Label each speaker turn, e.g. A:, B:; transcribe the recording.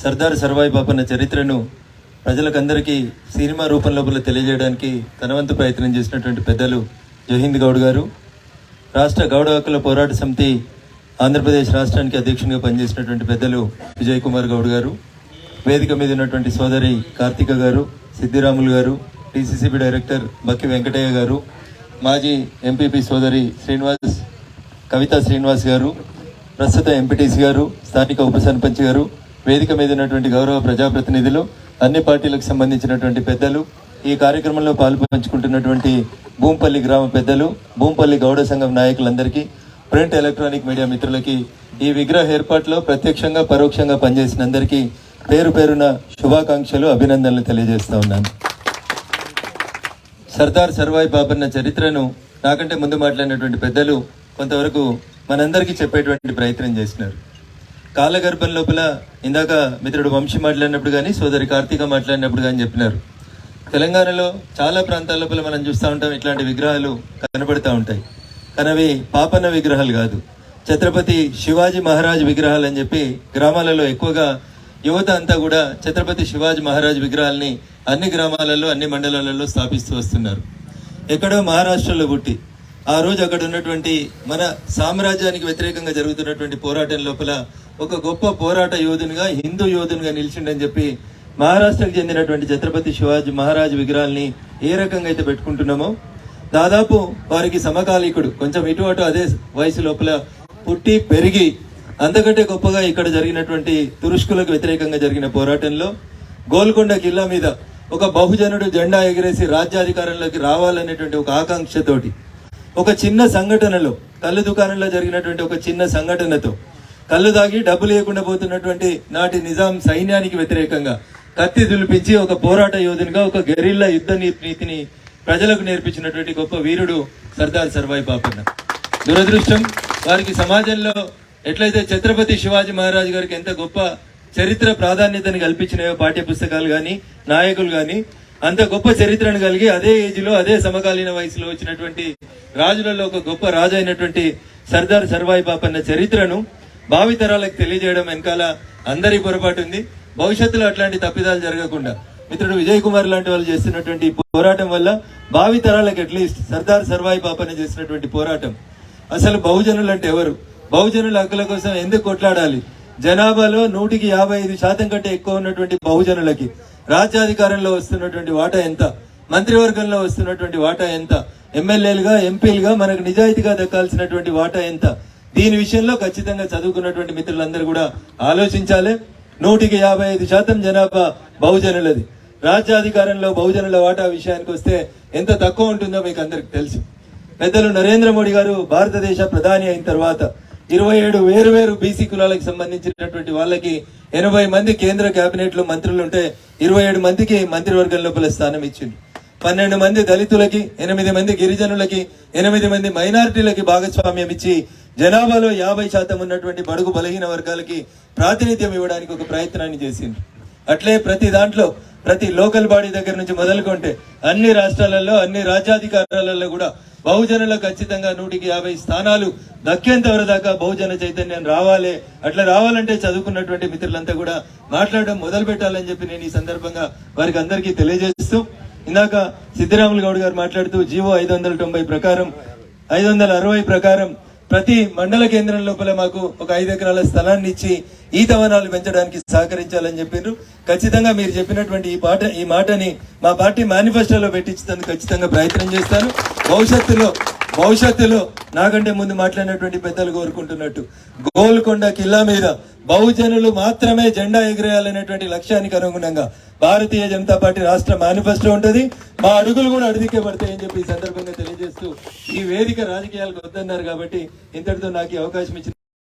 A: సర్దార్ సర్వాయి పాపన్న చరిత్రను ప్రజలకందరికీ సినిమా రూపం లోపల తెలియజేయడానికి తనవంతు ప్రయత్నం చేసినటువంటి పెద్దలు జోహింద్ గౌడ్ గారు, రాష్ట్ర గౌడ హక్కుల పోరాట సమితి ఆంధ్రప్రదేశ్ రాష్ట్రానికి అధ్యక్షునిగా పనిచేసినటువంటి పెద్దలు విజయ్ కుమార్ గౌడ్ గారు, వేదిక మీద ఉన్నటువంటి సోదరి కార్తిక గారు, సిద్ధిరాములు గారు, టీసీసీబీ డైరెక్టర్ బక్కి వెంకటయ్య గారు, మాజీ ఎంపీపీ సోదరి కవితా శ్రీనివాస్ గారు, ప్రస్తుత ఎంపీటీసీ గారు, స్థానిక ఉప సర్పంచ్ గారు, వేదిక మీద ఉన్నటువంటి గౌరవ ప్రజాప్రతినిధులు, అన్ని పార్టీలకు సంబంధించినటువంటి పెద్దలు, ఈ కార్యక్రమంలో పాల్పంచుకుంటున్నటువంటి భూంపల్లి గ్రామ పెద్దలు, భూంపల్లి గౌడ సంఘం నాయకులందరికీ, ప్రింట్ ఎలక్ట్రానిక్ మీడియా మిత్రులకి, ఈ విగ్రహ ఏర్పాటులో ప్రత్యక్షంగా పరోక్షంగా పనిచేసిన అందరికీ పేరు పేరున శుభాకాంక్షలు, అభినందనలు తెలియజేస్తా ఉన్నాను. సర్దార్ సర్వాయి పాపన్న చరిత్రను నాకంటే ముందు మాట్లాడినటువంటి పెద్దలు కొంతవరకు మనందరికీ చెప్పేటువంటి ప్రయత్నం చేసినారు. కాలగర్భం లోపల ఇందాక మిత్రుడు వంశీ మాట్లాడినప్పుడు కానీ, సోదరి కార్తీక మాట్లాడినప్పుడు కానీ చెప్పినారు, తెలంగాణలో చాలా ప్రాంతాల లోపల మనం చూస్తూ ఉంటాం, ఇట్లాంటి విగ్రహాలు కనబడుతూ ఉంటాయి. కానీ అవి పాపన్న విగ్రహాలు కాదు, ఛత్రపతి శివాజీ మహారాజ్ విగ్రహాలు అని చెప్పి గ్రామాలలో ఎక్కువగా యువత అంతా కూడా ఛత్రపతి శివాజీ మహారాజ్ విగ్రహాలని అన్ని గ్రామాలలో అన్ని మండలాలలో స్థాపిస్తూ వస్తున్నారు. ఎక్కడో మహారాష్ట్రలో పుట్టి ఆ రోజు అక్కడ ఉన్నటువంటి మన సామ్రాజ్యానికి వ్యతిరేకంగా జరుగుతున్నటువంటి పోరాటం లోపల ఒక గొప్ప పోరాట యోధునిగా, హిందూ యోధునిగా నిలిచిండని చెప్పి మహారాష్ట్రకు చెందినటువంటి ఛత్రపతి శివాజీ మహారాజ్ విగ్రహాలని ఏ రకంగా అయితే పెట్టుకుంటున్నామో, దాదాపు వారికి సమకాలీకుడు, కొంచెం ఇటు అటు అదే వయసు లోపల పుట్టి పెరిగి, అంతకంటే గొప్పగా ఇక్కడ జరిగినటువంటి తురుష్కులకు వ్యతిరేకంగా జరిగిన పోరాటంలో గోల్కొండ కిల్లా మీద ఒక బహుజనుడు జెండా ఎగిరేసి రాజ్యాధికారంలోకి రావాలనేటువంటి ఒక ఆకాంక్షతోటి, ఒక చిన్న సంఘటనలో, కళ్ళు దుకాణంలో జరిగినటువంటి ఒక చిన్న సంఘటనతో కళ్ళు దాగి డబ్బులు లేకుండా పోతున్నటువంటి నాటి నిజాం సైన్యానికి వ్యతిరేకంగా కత్తి దులిపించి ఒక పోరాట యోధునిగా, ఒక గెరిల్లా యుద్ధ నీతిని ప్రజలకు నేర్పించినటువంటి గొప్ప వీరుడు సర్దార్ సర్వాయి పాపన్న. దురదృష్టం, వారికి సమాజంలో ఎట్లయితే ఛత్రపతి శివాజీ మహారాజ్ గారికి ఎంత గొప్ప చరిత్ర ప్రాధాన్యతను కల్పించినాయో పాఠ్య పుస్తకాలు కానీ, నాయకులు కానీ, అంత గొప్ప చరిత్రను కలిగి అదే ఏజ్లో అదే సమకాలీన వయసులో వచ్చినటువంటి రాజులలో ఒక గొప్ప రాజు అయినటువంటి సర్దార్ సర్వాయి పాపన్న చరిత్రను భావితరాలకు తెలియజేయడం వెనకాల అందరి పొరపాటు ఉంది. భవిష్యత్తులో అట్లాంటి తప్పిదాలు జరగకుండా మిత్రుడు విజయ్ కుమార్ లాంటి వాళ్ళు చేస్తున్నటువంటి పోరాటం వల్ల భావితరాలకు అట్లీస్ట్ సర్దార్ సర్వాయి పాపన్న చేసినటువంటి పోరాటం, అసలు బహుజనులు అంటే ఎవరు, బహుజనుల హక్కుల కోసం ఎందుకు కొట్లాడాలి, జనాభాలో 155% కంటే ఎక్కువ ఉన్నటువంటి బహుజనులకి రాజ్యాధికారంలో వస్తున్నటువంటి వాటా ఎంత, మంత్రివర్గంలో వస్తున్నటువంటి వాటా ఎంత, ఎమ్మెల్యేలుగా ఎంపీలుగా మనకు నిజాయితీగా దక్కాల్సినటువంటి వాటా ఎంత, దీని విషయంలో ఖచ్చితంగా చదువుకున్నటువంటి మిత్రులందరూ కూడా ఆలోచించాలి. 155% జనాభా బహుజనులది. రాజ్యాధికారంలో బహుజనుల వాటా విషయానికి వస్తే ఎంత తక్కువ ఉంటుందో మీకు అందరికి తెలుసు. పెద్దలు నరేంద్ర మోడీ గారు భారతదేశ ప్రధాని అయిన తర్వాత 27 వేరు బీసీ కులాలకు సంబంధించినటువంటి వాళ్ళకి 80 మంది కేంద్ర కేబినెట్ లో మంత్రులు ఉంటే 27 మందికి మంత్రివర్గం లోపల స్థానం ఇచ్చింది. 12 మంది దళితులకి, 8 మంది గిరిజనులకి, 8 మంది మైనారిటీలకి భాగస్వామ్యం ఇచ్చి జనాభాలో 50% ఉన్నటువంటి బడుగు బలహీన వర్గాలకి ప్రాతినిధ్యం ఇవ్వడానికి ఒక ప్రయత్నాన్ని చేసింది. అట్లే ప్రతి దాంట్లో, ప్రతి లోకల్ బాడీ దగ్గర నుంచి మొదలుకుంటే అన్ని రాష్ట్రాలలో, అన్ని రాజ్యాధికారాలలో కూడా బహుజనులకు ఖచ్చితంగా 150 స్థానాలు దక్కేంత వరదాకా బహుజన చైతన్యం రావాలి. అట్లా రావాలంటే చదువుకున్నటువంటి మిత్రులంతా కూడా మాట్లాడడం మొదలు పెట్టాలని చెప్పి నేను ఈ సందర్భంగా వారికి అందరికీ తెలియజేస్తూ, ఇందాక సిద్ధిరాములు గౌడ్ గారు మాట్లాడుతూ జీవో 590 ప్రకారం, 560 ప్రకారం ప్రతి మండల కేంద్రం లోపల మాకు ఒక 5 ఎకరాల స్థలాన్ని ఇచ్చి ఈతవనాలు పెంచడానికి సహకరించాలని చెప్పారు. ఖచ్చితంగా మీరు చెప్పినటువంటి ఈ మాటని మా పార్టీ మేనిఫెస్టోలో పెట్టించేందుకు ఖచ్చితంగా ప్రయత్నం చేస్తాను. భవిష్యత్తులో నాకంటే ముందు మాట్లాడినటువంటి పెద్దలు కోరుకుంటున్నట్టు గోల్కొండ కిల్లా మీద బహుజనులు మాత్రమే జెండా ఎగిరేయాలనేటువంటి లక్ష్యానికి అనుగుణంగా భారతీయ జనతా పార్టీ రాష్ట్ర మేనిఫెస్టో ఉంటుంది. మా అడుగులు కూడా అడిగికే పడతాయని చెప్పి ఈ సందర్భంగా తెలియజేస్తూ, ఈ వేదిక రాజకీయాలకు వద్దన్నారు కాబట్టి ఇంతటితో నాకు అవకాశం ఇచ్చిన